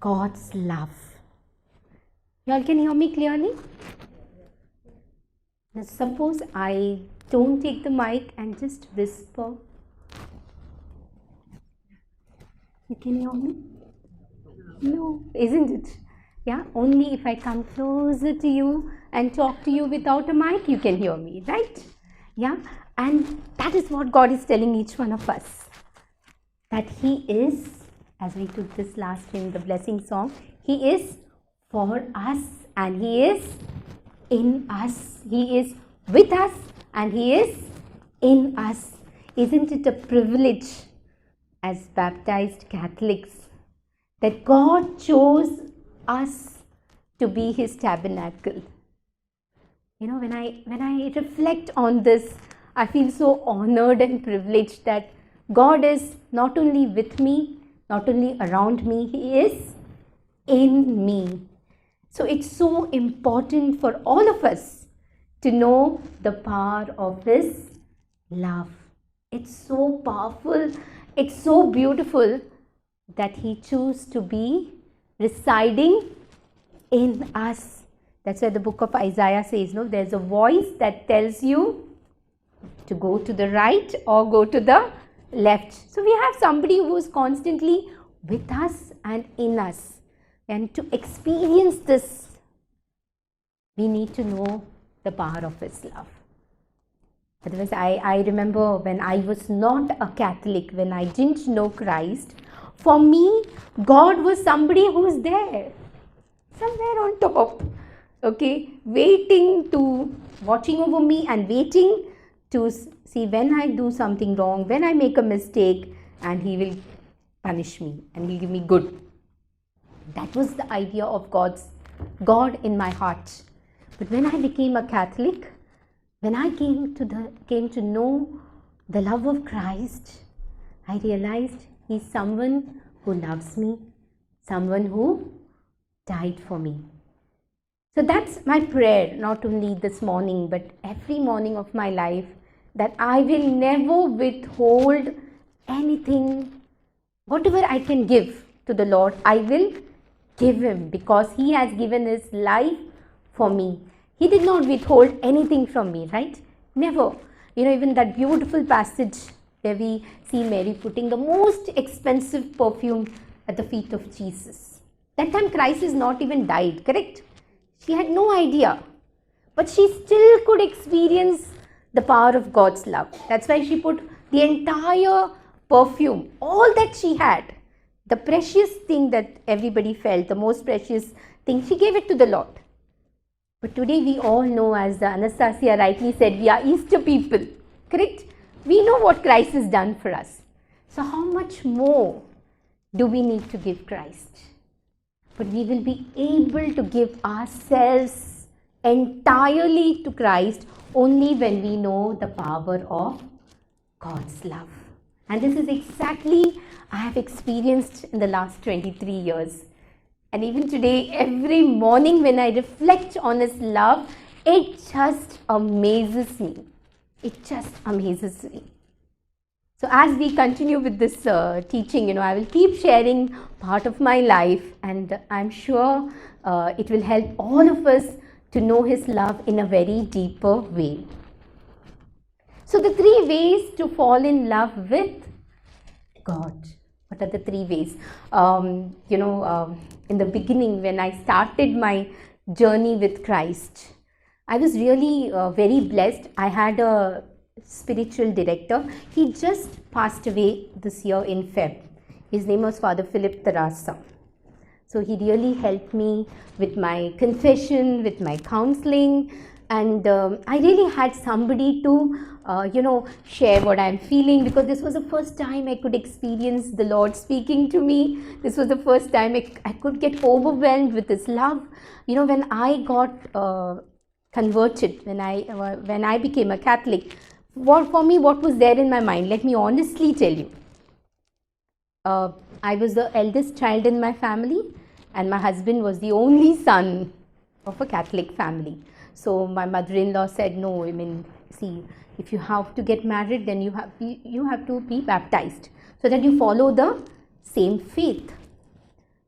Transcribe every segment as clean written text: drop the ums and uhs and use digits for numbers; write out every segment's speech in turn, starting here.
God's love. You all can hear me clearly? Now suppose I don't take the mic and just whisper. You can hear me? No, isn't it? Yeah, only if I come closer to you and talk to you without a mic, you can hear me, right? Yeah, and that is what God is telling each one of us. That He is, as we took this last in the blessing song, He is for us and He is in us. He is with us and He is in us. Isn't it a privilege as baptized Catholics that God chose us to be His tabernacle? You know, when I reflect on this, I feel so honored and privileged that God is not only with me, not only around me, He is in me. So it's so important for all of us to know the power of His love. It's so powerful, it's so beautiful that He chose to be residing in us. That's why the book of Isaiah says, no, there's a voice that tells you to go to the right or go to the left. So we have somebody who is constantly with us and in us. And to experience this, we need to know the power of His love. Otherwise, I remember when I was not a Catholic, when I didn't know Christ, for me, God was somebody who was there, somewhere on top, okay, watching over me and waiting to see when I do something wrong, when I make a mistake, and He will punish me and He'll give me good. That was the idea of God in my heart. But when I became a Catholic, when I came to know the love of Christ, I realized He's someone who loves me, someone who died for me. So that's my prayer, not only this morning, but every morning of my life, that I will never withhold anything. Whatever I can give to the Lord, I will give Him, because He has given His life for me. He did not withhold anything from me, right? Never. You know, even that beautiful passage where we see Mary putting the most expensive perfume at the feet of Jesus. That time Christ is not even died, correct? She had no idea. But she still could experience the power of God's love. That's why she put the entire perfume, all that she had, the precious thing that everybody felt, the most precious thing, she gave it to the Lord. But today we all know, as Anastasia rightly said, we are Easter people, correct? We know what Christ has done for us. So how much more do we need to give Christ? But we will be able to give ourselves entirely to Christ only when we know the power of God's love. And this is exactly I have experienced in the last 23 years. And even today, every morning when I reflect on His love, it just amazes me. It just amazes me. So as we continue with this teaching, I will keep sharing part of my life, and I'm sure it will help all of us to know His love in a very deeper way. So the 3 ways to fall in love with God. What are the 3 ways? In the beginning, when I started my journey with Christ, I was really very blessed. I had a spiritual director. He just passed away this year in Feb. His name was Father Philip Tarasa. So he really helped me with my confession, with my counseling, and I really had somebody to share what I'm feeling, because this was the first time I could experience the Lord speaking to me. This was the first time I could get overwhelmed with His love. When I got converted, when I became a Catholic, what was there in my mind? Let me honestly tell you. I was the eldest child in my family, and my husband was the only son of a Catholic family. So my mother-in-law said, no, see, if you have to get married, then you have to be baptized so that you follow the same faith.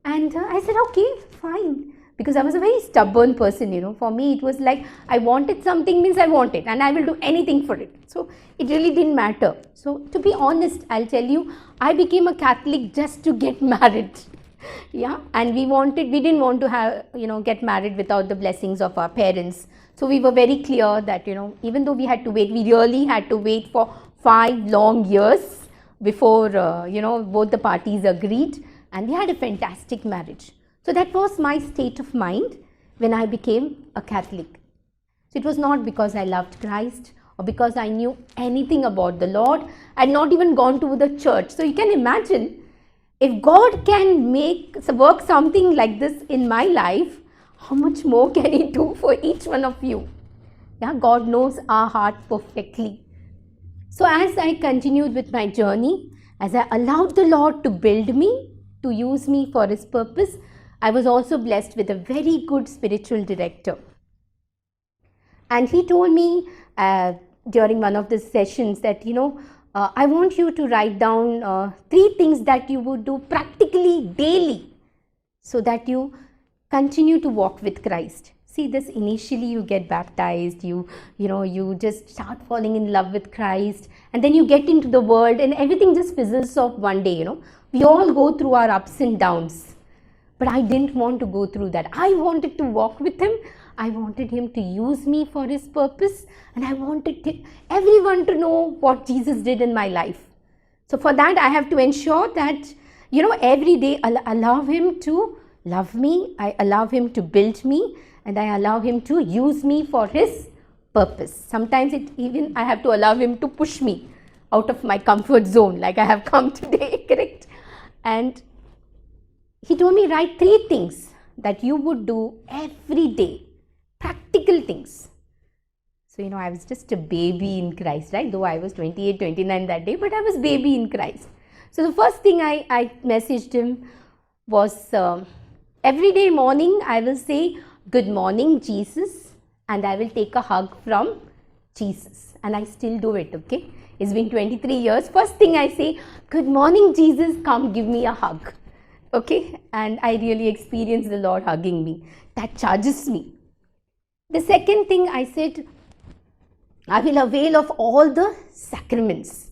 And I said, okay, fine. Because I was a very stubborn person, For me, it was like, I wanted something means I want it and I will do anything for it. So it really didn't matter. So to be honest, I'll tell you, I became a Catholic just to get married. Yeah. And we didn't want to have, get married without the blessings of our parents. So we were very clear that, even though we really had to wait for 5 long years before, both the parties agreed. And we had a fantastic marriage. So that was my state of mind when I became a Catholic. So it was not because I loved Christ or because I knew anything about the Lord. I had not even gone to the church. So you can imagine, if God can work something like this in my life, how much more can He do for each one of you? Yeah, God knows our heart perfectly. So as I continued with my journey, as I allowed the Lord to build me, to use me for His purpose, I was also blessed with a very good spiritual director. And he told me during one of the sessions that, I want you to write down 3 things that you would do practically daily so that you continue to walk with Christ. See, this initially you get baptized, you just start falling in love with Christ, and then you get into the world and everything just fizzles off one day, We all go through our ups and downs. But I didn't want to go through that. I wanted to walk with Him. I wanted Him to use me for His purpose. And I wanted everyone to know what Jesus did in my life. So for that, I have to ensure that, every day I allow Him to love me. I allow Him to build me. And I allow Him to use me for His purpose. Sometimes I have to allow Him to push me out of my comfort zone, like I have come today, correct? And he told me, write 3 things that you would do every day, practical things. So, I was just a baby in Christ, right? Though I was 28, 29 that day, but I was baby in Christ. So, the first thing I messaged him was, every day morning I will say, good morning, Jesus, and I will take a hug from Jesus. And I still do it, okay? It's been 23 years. First thing I say, good morning, Jesus, come give me a hug. Okay, and I really experienced the Lord hugging me. That charges me. The second thing I said, I will avail of all the sacraments.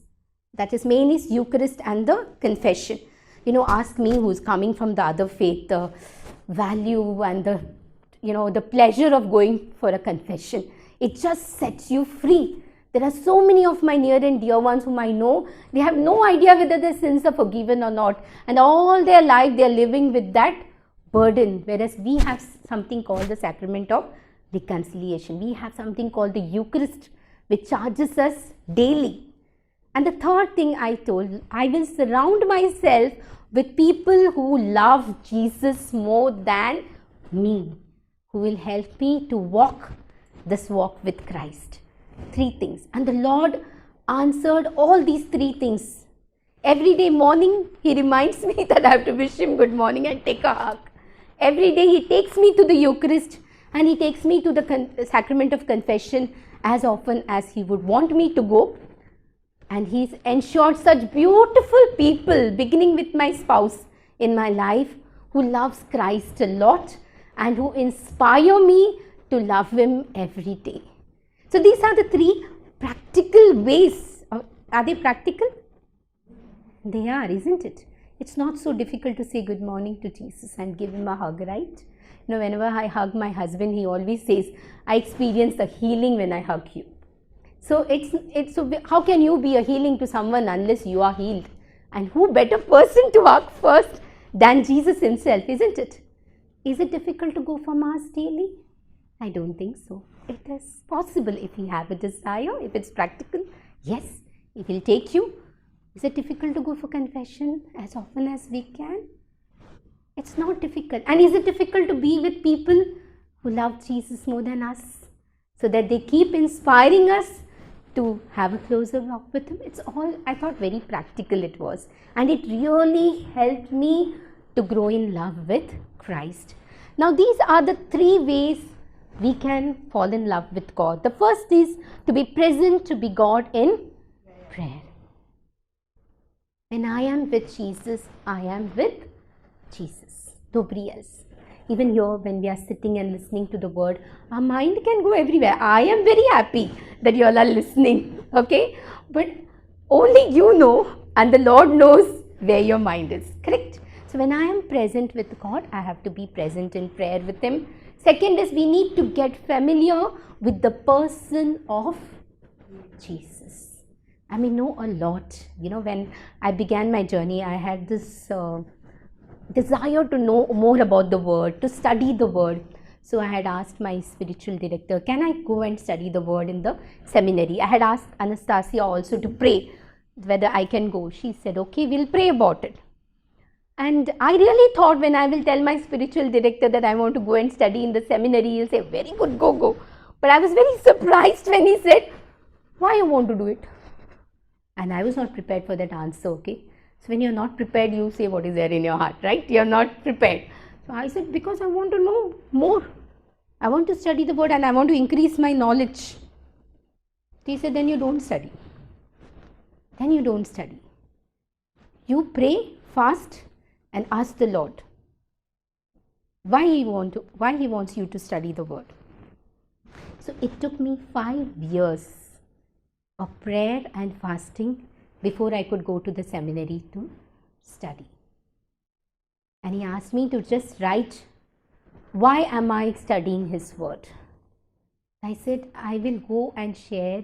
That is mainly Eucharist and the confession. Ask me who's coming from the other faith, the value and the pleasure of going for a confession. It just sets you free. There are so many of my near and dear ones whom I know, they have no idea whether their sins are forgiven or not. And all their life they are living with that burden. Whereas we have something called the sacrament of reconciliation. We have something called the Eucharist, which charges us daily. And the third thing I told, I will surround myself with people who love Jesus more than me, who will help me to walk this walk with Christ. 3 things. And the Lord answered all these 3 things. Every day morning, He reminds me that I have to wish Him good morning and take a hug. Every day He takes me to the Eucharist and He takes me to the sacrament of confession as often as He would want me to go. And He's ensured such beautiful people, beginning with my spouse in my life, who loves Christ a lot and who inspire me to love Him every day. So these are the 3 practical ways. Are they practical? They are, isn't it? It's not so difficult to say good morning to Jesus and give Him a hug, right? Whenever I hug my husband, he always says, I experience the healing when I hug you. So so how can you be a healing to someone unless you are healed? And who better person to hug first than Jesus Himself, isn't it? Is it difficult to go for Mass daily? I don't think so. It is possible if we have a desire, if it's practical. Yes, it will take you. Is it difficult to go for confession as often as we can? It's not difficult. And is it difficult to be with people who love Jesus more than us, so that they keep inspiring us to have a closer walk with Him? It's all, I thought, very practical it was. And it really helped me to grow in love with Christ. Now, these are the 3 ways we can fall in love with God. The first is to be present to be God in prayer. When I am with Jesus, I am with Jesus. Nobody else. Even here, when we are sitting and listening to the word, our mind can go everywhere. I am very happy that you all are listening, okay? But only you know, and the Lord knows where your mind is, correct? So when I am present with God, I have to be present in prayer with Him. Second is, we need to get familiar with the person of Jesus. I may know a lot. You know, when I began my journey, I had this desire to know more about the word, to study the word. So I had asked my spiritual director, can I go and study the word in the seminary? I had asked Anastasia also to pray whether I can go. She said, okay, we'll pray about it. And I really thought, when I will tell my spiritual director that I want to go and study in the seminary, he'll say, very good, go. But I was very surprised when he said, why you want to do it? And I was not prepared for that answer, okay? So when you're not prepared, you say what is there in your heart, right? You're not prepared. So I said, because I want to know more. I want to study the word and I want to increase my knowledge. He said, then you don't study. Then you don't study. You pray, fast, and ask the Lord why He wants you to study the word. So it took me 5 years of prayer and fasting before I could go to the seminary to study. And he asked me to just write, why am I studying His word? I said, I will go and share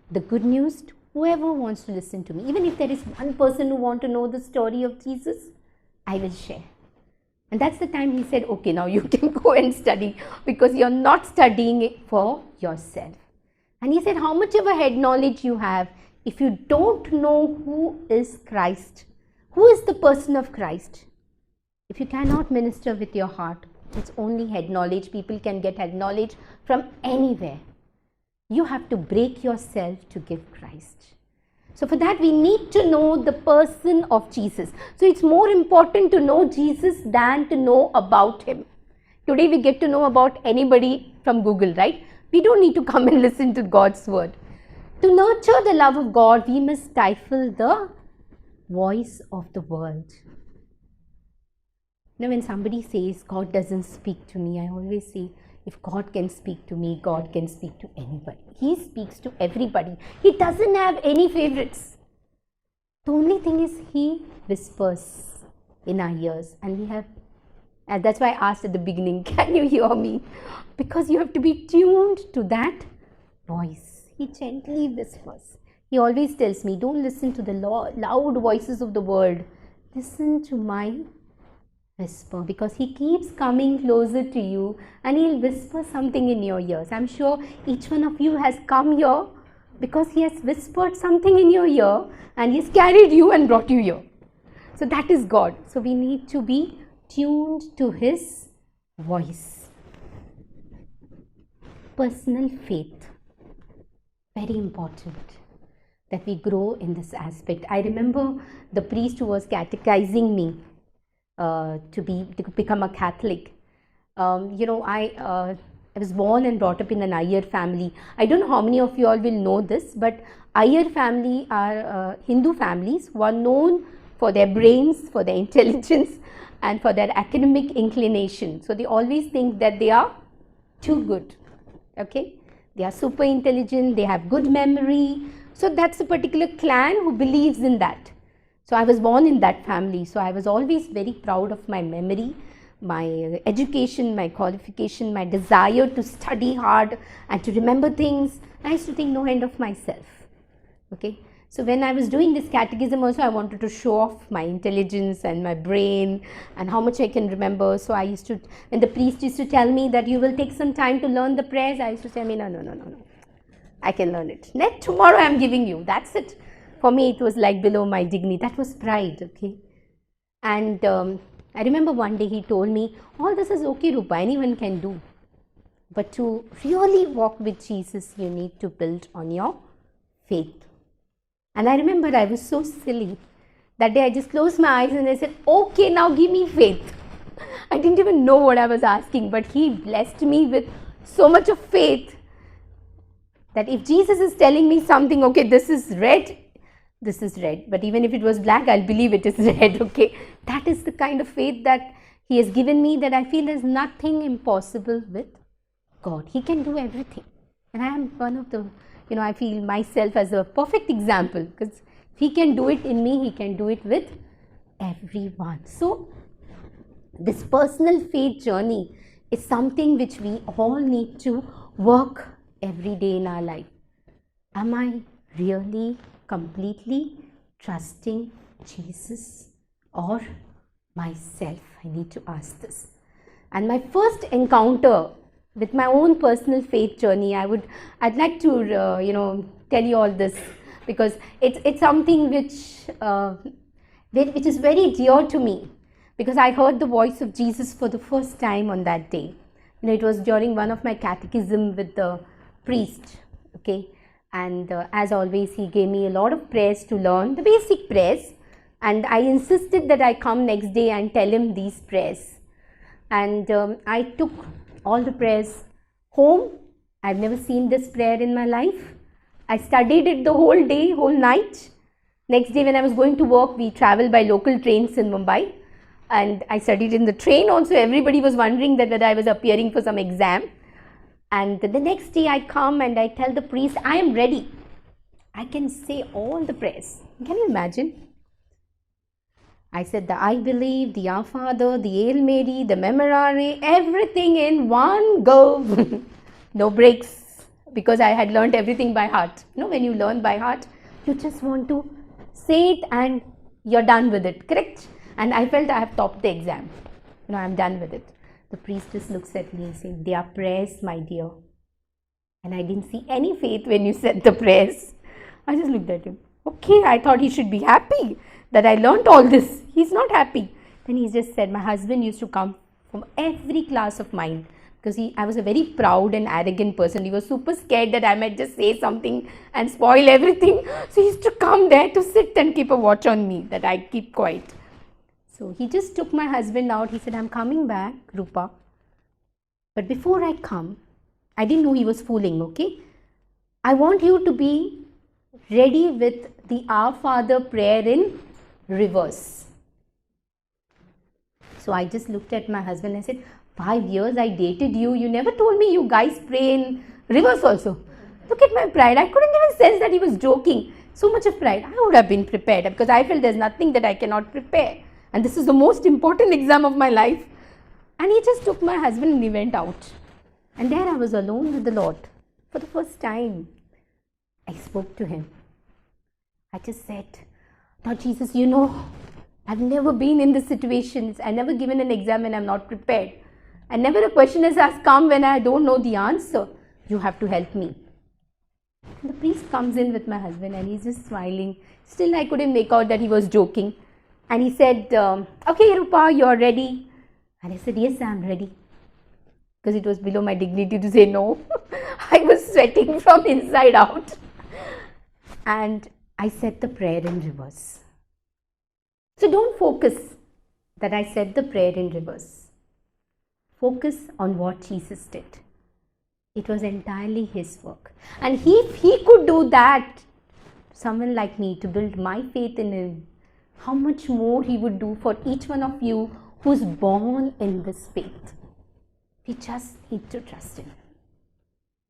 the good news to whoever wants to listen to me. Even if there is one person who wants to know the story of Jesus, I will share. And that's the time he said, okay, now you can go and study, because you're not studying it for yourself. And he said, how much of a head knowledge you have, if you don't know who is Christ, who is the person of Christ, if you cannot minister with your heart, it's only head knowledge. People can get head knowledge from anywhere. You have to break yourself to give Christ. So for that, we need to know the person of Jesus. So it's more important to know Jesus than to know about Him. Today we get to know about anybody from Google, right? We don't need to come and listen to God's word. To nurture the love of God, we must stifle the voice of the world. Now, when somebody says, God doesn't speak to me, I always say, if God can speak to me, God can speak to anybody. He speaks to everybody. He doesn't have any favorites. The only thing is, He whispers in our ears, and that's why I asked at the beginning, can you hear me? Because you have to be tuned to that voice. He gently whispers. He always tells me, don't listen to the loud voices of the world. Listen to my whisper, because He keeps coming closer to you and He'll whisper something in your ears. I'm sure each one of you has come here because He has whispered something in your ear and He's carried you and brought you here. So that is God. So we need to be tuned to His voice. Personal faith. Very important that we grow in this aspect. I remember the priest who was catechizing me to become a Catholic. I was born and brought up in an Iyer family. I don't know how many of you all will know this, but Iyer family are Hindu families who are known for their brains, for their intelligence, and for their academic inclination. So they always think that they are too good. Okay, they are super intelligent. They have good memory. So that's a particular clan who believes in that. So I was born in that family. So I was always very proud of my memory, my education, my qualification, my desire to study hard and to remember things. I used to think no end of myself. Okay. So when I was doing this catechism also, I wanted to show off my intelligence and my brain and how much I can remember. So I used to, when the priest used to tell me that you will take some time to learn the prayers, I used to say, no. I can learn it. Tomorrow I am giving you. That's it. For me, it was like below my dignity. That was pride, okay. And I remember one day he told me, all this is okay, Rupa, anyone can do. But to really walk with Jesus, you need to build on your faith. And I remember I was so silly. That day I just closed my eyes and I said, okay, now give me faith. I didn't even know what I was asking, but he blessed me with so much of faith that if Jesus is telling me something, okay, this is red. But even if it was black, I'll believe it is red, okay. That is the kind of faith that He has given me that I feel there's nothing impossible with God. He can do everything. And I am one of the, I feel myself as a perfect example, because if He can do it in me, He can do it with everyone. So, this personal faith journey is something which we all need to work every day in our life. Am I really completely trusting Jesus or myself? I need to ask this. And my first encounter with my own personal faith journey, I'd like to tell you all this, because it's something which is very dear to me, because I heard the voice of Jesus for the first time on that day. It was during one of my catechism with the priest, okay, and as always he gave me a lot of prayers to learn, the basic prayers, and I insisted that I come next day and tell him these prayers. And I took all the prayers home. I've never seen this prayer in my life. I studied it the whole day, whole night. Next day when I was going to work, we traveled by local trains in Mumbai, and I studied in the train also. Everybody was wondering that whether I was appearing for some exam. And the next day I come and I tell the priest, I am ready. I can say all the prayers. Can you imagine? I said the I believe, the Our Father, the Hail Mary, the Memorare, everything in one go. No breaks, because I had learnt everything by heart. When you learn by heart, you just want to say it and you're done with it, correct? And I felt I have topped the exam. I'm done with it. The priest just looks at me and says, they are prayers, my dear. And I didn't see any faith when you said the prayers. I just looked at him. Okay, I thought he should be happy that I learnt all this. He's not happy. Then he just said, my husband used to come from every class of mine, because I was a very proud and arrogant person. He was super scared that I might just say something and spoil everything. So he used to come there to sit and keep a watch on me, that I keep quiet. So he just took my husband out. He said, I'm coming back, Rupa. But before I come, I didn't know he was fooling, okay? I want you to be ready with the Our Father prayer in reverse. So I just looked at my husband and said, 5 years I dated you. You never told me you guys pray in reverse also. Look at my pride. I couldn't even sense that he was joking. So much of pride. I would have been prepared, because I felt there's nothing that I cannot prepare. And this is the most important exam of my life. And he just took my husband and he went out. And there I was alone with the Lord for the first time. I spoke to him. I just said, Lord Jesus, I've never been in this situation. I've never given an exam when I'm not prepared. And never a question has come when I don't know the answer. You have to help me. And the priest comes in with my husband and he's just smiling. Still I couldn't make out that he was joking. And he said, okay, Rupa, you're ready. And I said, yes, I'm ready. Because it was below my dignity to say no. I was sweating from inside out. And I said the prayer in reverse. So don't focus that I said the prayer in reverse. Focus on what Jesus did. It was entirely His work. And if He could do that, someone like me, to build my faith in Him, how much more He would do for each one of you who's born in this faith. We just need to trust Him.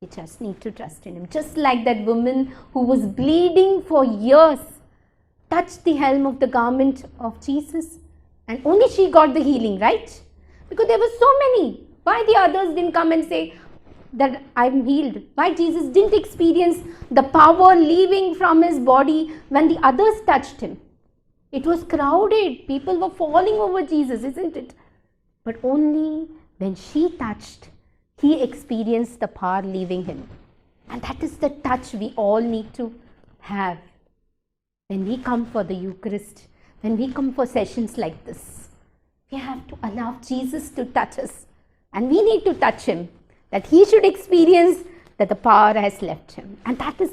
We just need to trust in Him. Just like that woman who was bleeding for years touched the hem of the garment of Jesus, and only she got the healing, right? Because there were so many. Why the others didn't come and say that I'm healed? Why Jesus didn't experience the power leaving from His body when the others touched Him? It was crowded. People were falling over Jesus, isn't it? But only when she touched, He experienced the power leaving Him. And that is the touch we all need to have. When we come for the Eucharist, when we come for sessions like this, we have to allow Jesus to touch us. And we need to touch Him, that He should experience that the power has left Him. And that is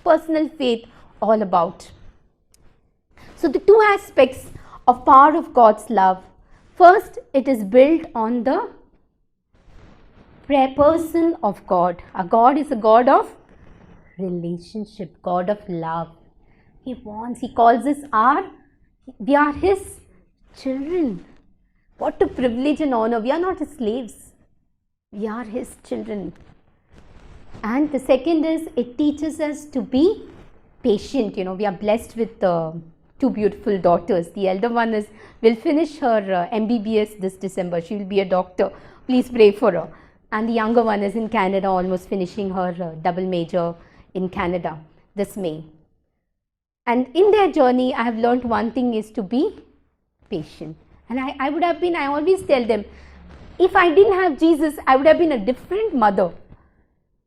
personal faith all about. So the two aspects of power of God's love. First, it is built on the person of God. Our God is a God of relationship, God of love. He calls us we are His children. What a privilege and honor. We are not his slaves. We are his children. And the second is, it teaches us to be patient. We are blessed with two beautiful daughters. The elder one will finish her MBBS this December. She will be a doctor. Please pray for her. And the younger one is in Canada, almost finishing her double major in Canada this May. And in their journey, I have learned one thing is to be patient. And I always tell them, if I didn't have Jesus, I would have been a different mother.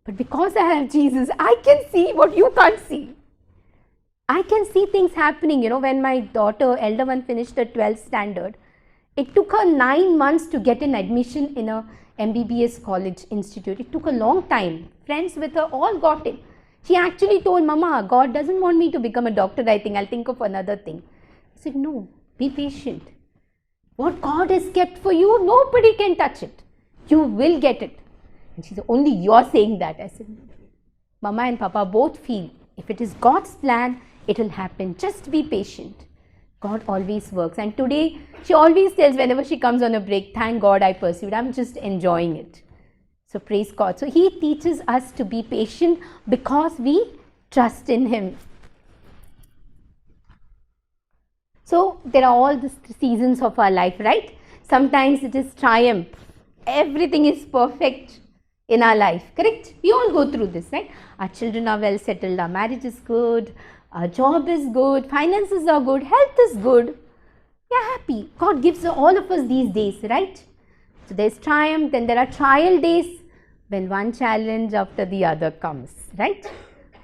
But because I have Jesus, I can see what you can't see. I can see things happening. When my daughter, elder one, finished the 12th standard, it took her 9 months to get an admission in a MBBS college institute. It took a long time. Friends with her all got it. She actually told, Mama, God doesn't want me to become a doctor, I think. I'll think of another thing. I said, no, be patient. What God has kept for you, nobody can touch it. You will get it. And she said, only you're saying that. I said, Mama and Papa both feel, if it is God's plan, it will happen. Just be patient. God always works. And today, she always tells whenever she comes on a break, thank God I pursued. I'm just enjoying it. So praise God. So he teaches us to be patient because we trust in him. So there are all the seasons of our life, right? Sometimes it is triumph. Everything is perfect in our life, correct? We all go through this, right? Our children are well settled, our marriage is good, our job is good, finances are good, health is good. We are happy. God gives all of us these days, right? So there's triumph, then there are trial days when one challenge after the other comes, right?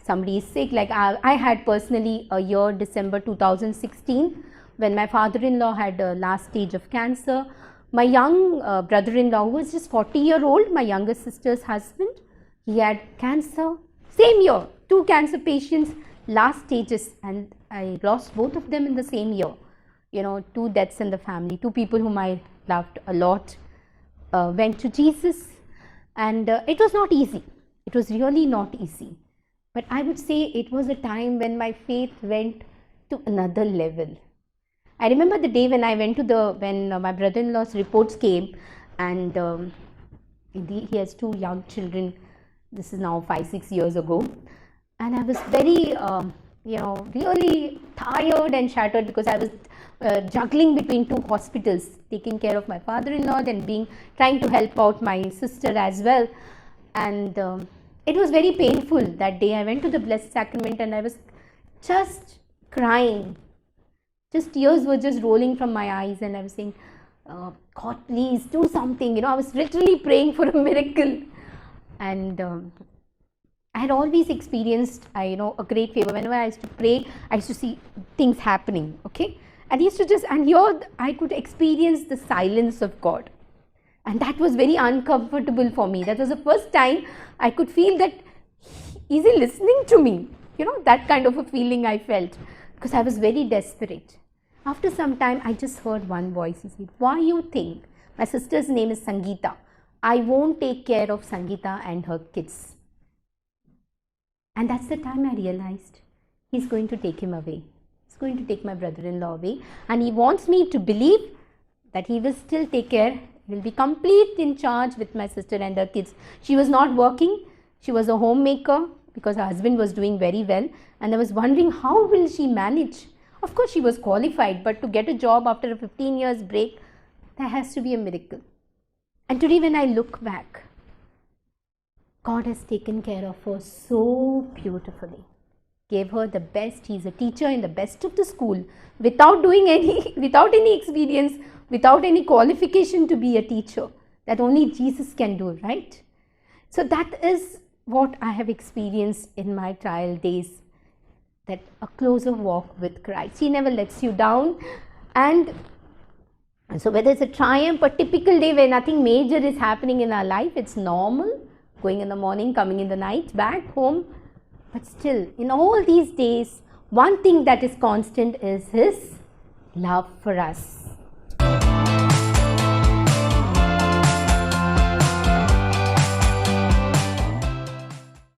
Somebody is sick, like I had personally a year, December 2016, when my father-in-law had a last stage of cancer. My young brother-in-law, who was just 40-year-old, my younger sister's husband, he had cancer. Same year, 2 cancer patients, last stages, and I lost both of them in the same year. 2 deaths in the family, 2 people whom I loved a lot went to Jesus, and it was not easy. It was really not easy. But I would say it was a time when my faith went to another level. I remember the day when I went to when my brother-in-law's reports came, and he has 2 young children. This is now 5-6 years ago, and I was very, really tired and shattered because I was juggling between 2 hospitals, taking care of my father-in-law, then trying to help out my sister as well, and it was very painful that day. I went to the Blessed Sacrament and I was just crying. Just tears were just rolling from my eyes, and I was saying, God, please do something. I was literally praying for a miracle. And I had always experienced, a great favor. Whenever I used to pray, I used to see things happening, okay? And here I could experience the silence of God. And that was very uncomfortable for me. That was the first time I could feel that, is he listening to me? That kind of a feeling I felt, because I was very desperate. After some time, I just heard one voice. He said, why you think, my sister's name is Sangeeta, I won't take care of Sangeeta and her kids? And that's the time I realized he's going to take him away. He's going to take my brother-in-law away. And he wants me to believe that he will still take care, will be complete in charge with my sister and her kids. She was not working. She was a homemaker because her husband was doing very well. And I was wondering, how will she manage? Of course, she was qualified, but to get a job after a 15 years break, there has to be a miracle. And today when I look back, God has taken care of her so beautifully. Gave her the best. He's a teacher in the best of the school, without any experience, without any qualification to be a teacher. That only Jesus can do, right? So that is what I have experienced in my trial days, that a closer walk with Christ. He never lets you down. And so whether it's a triumph, a typical day where nothing major is happening in our life, it's normal, going in the morning, coming in the night, back home. But still, in all these days, one thing that is constant is his love for us.